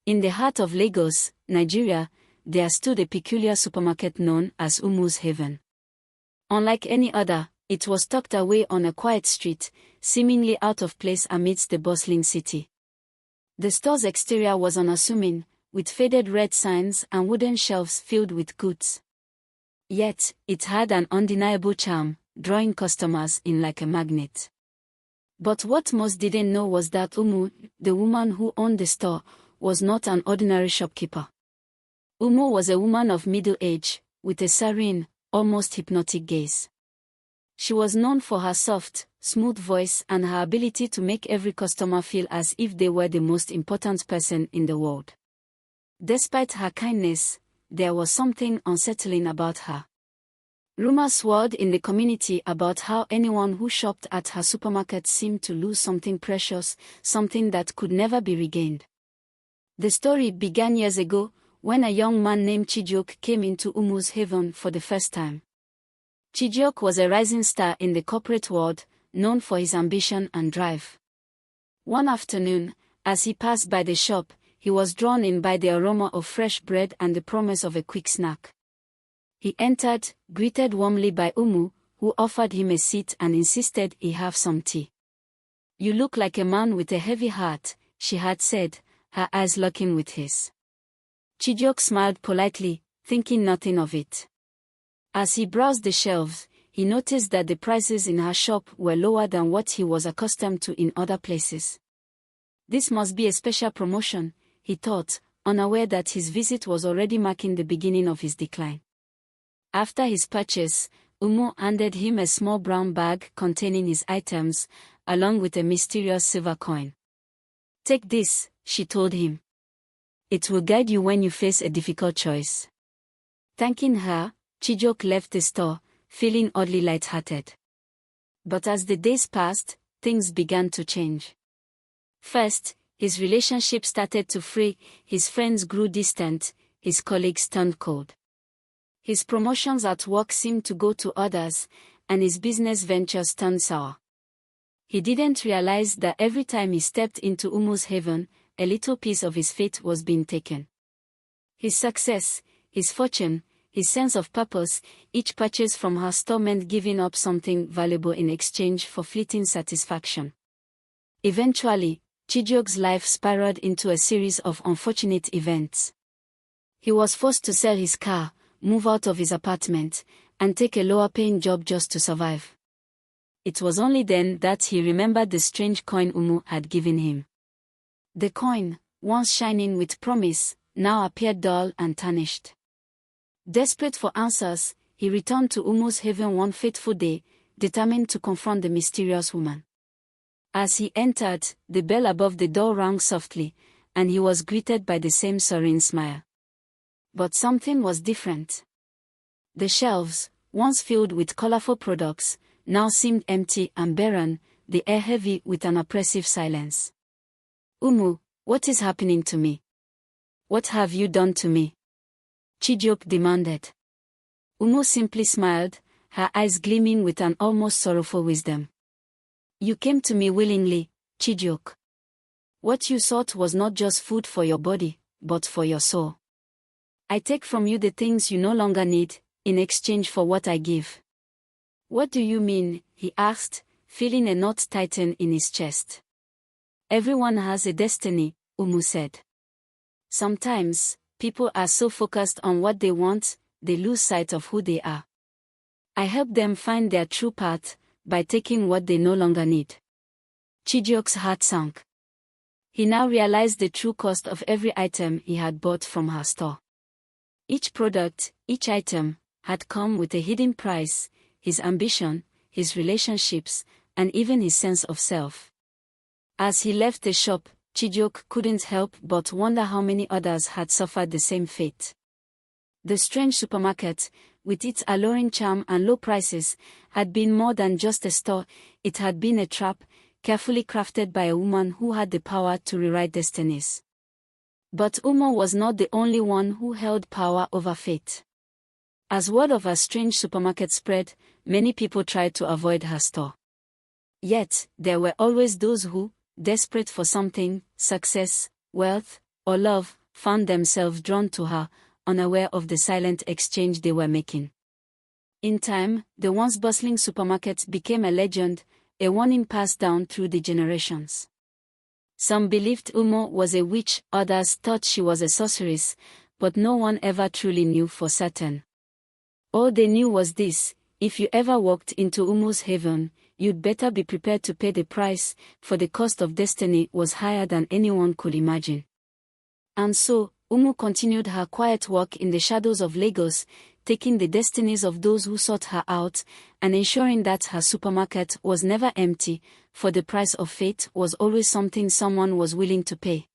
In the heart of Lagos, Nigeria, there stood a peculiar supermarket known as Umu's Haven. Unlike any other, it was tucked away on a quiet street, seemingly out of place amidst the bustling city. The store's exterior was unassuming, with faded red signs and wooden shelves filled with goods. Yet, it had an undeniable charm, drawing customers in like a magnet. But what most didn't know was that Umu, the woman who owned the store, was not an ordinary shopkeeper. Umu was a woman of middle age, with a serene, almost hypnotic gaze. She was known for her soft, smooth voice and her ability to make every customer feel as if they were the most important person in the world. Despite her kindness, there was something unsettling about her. Rumors swirled in the community about how anyone who shopped at her supermarket seemed to lose something precious, something that could never be regained. The story began years ago, when a young man named Chijioke came into Umu's Haven for the first time. Chijioke was a rising star in the corporate world, known for his ambition and drive. One afternoon, as he passed by the shop, he was drawn in by the aroma of fresh bread and the promise of a quick snack. He entered, greeted warmly by Umu, who offered him a seat and insisted he have some tea. "You look like a man with a heavy heart," she had said, her eyes locking with his. Chijioke smiled politely, thinking nothing of it. As he browsed the shelves, he noticed that the prices in her shop were lower than what he was accustomed to in other places. This must be a special promotion, he thought, unaware that his visit was already marking the beginning of his decline. After his purchase, Umu handed him a small brown bag containing his items, along with a mysterious silver coin. "Take this," she told him. "It will guide you when you face a difficult choice." Thanking her, Chijioke left the store, feeling oddly lighthearted. But as the days passed, things began to change. First, his relationship started to fray, his friends grew distant, his colleagues turned cold. His promotions at work seemed to go to others, and his business ventures turned sour. He didn't realize that every time he stepped into Umu's Haven, a little piece of his fate was being taken. His success, his fortune, his sense of purpose, each purchase from her store meant giving up something valuable in exchange for fleeting satisfaction. Eventually, Chijioke's life spiraled into a series of unfortunate events. He was forced to sell his car, move out of his apartment, and take a lower-paying job just to survive. It was only then that he remembered the strange coin Umu had given him. The coin, once shining with promise, now appeared dull and tarnished. Desperate for answers, he returned to Umu's Haven one fateful day, determined to confront the mysterious woman. As he entered, the bell above the door rang softly, and he was greeted by the same serene smile. But something was different. The shelves, once filled with colorful products, now seemed empty and barren, the air heavy with an oppressive silence. "Umu, what is happening to me? What have you done to me?" Chijioke demanded. Umu simply smiled, her eyes gleaming with an almost sorrowful wisdom. "You came to me willingly, Chijioke. What you sought was not just food for your body, but for your soul. I take from you the things you no longer need, in exchange for what I give." "What do you mean?" he asked, feeling a knot tighten in his chest. "Everyone has a destiny," Umu said. "Sometimes, people are so focused on what they want, they lose sight of who they are. I help them find their true path, by taking what they no longer need." Chijioke's heart sank. He now realized the true cost of every item he had bought from her store. Each product, each item, had come with a hidden price, his ambition, his relationships, and even his sense of self. As he left the shop, Chijioke couldn't help but wonder how many others had suffered the same fate. The strange supermarket, with its alluring charm and low prices, had been more than just a store, it had been a trap, carefully crafted by a woman who had the power to rewrite destinies. But Umu was not the only one who held power over fate. As word of her strange supermarket spread, many people tried to avoid her store. Yet, there were always those who, desperate for something, success, wealth, or love, found themselves drawn to her, unaware of the silent exchange they were making. In time, the once bustling supermarket became a legend, a warning passed down through the generations. Some believed Umo was a witch, others thought she was a sorceress, but no one ever truly knew for certain. All they knew was this: if you ever walked into Umu's haven, you'd better be prepared to pay the price, for the cost of destiny was higher than anyone could imagine. And so, Umu continued her quiet walk in the shadows of Lagos, taking the destinies of those who sought her out, and ensuring that her supermarket was never empty, for the price of fate was always something someone was willing to pay.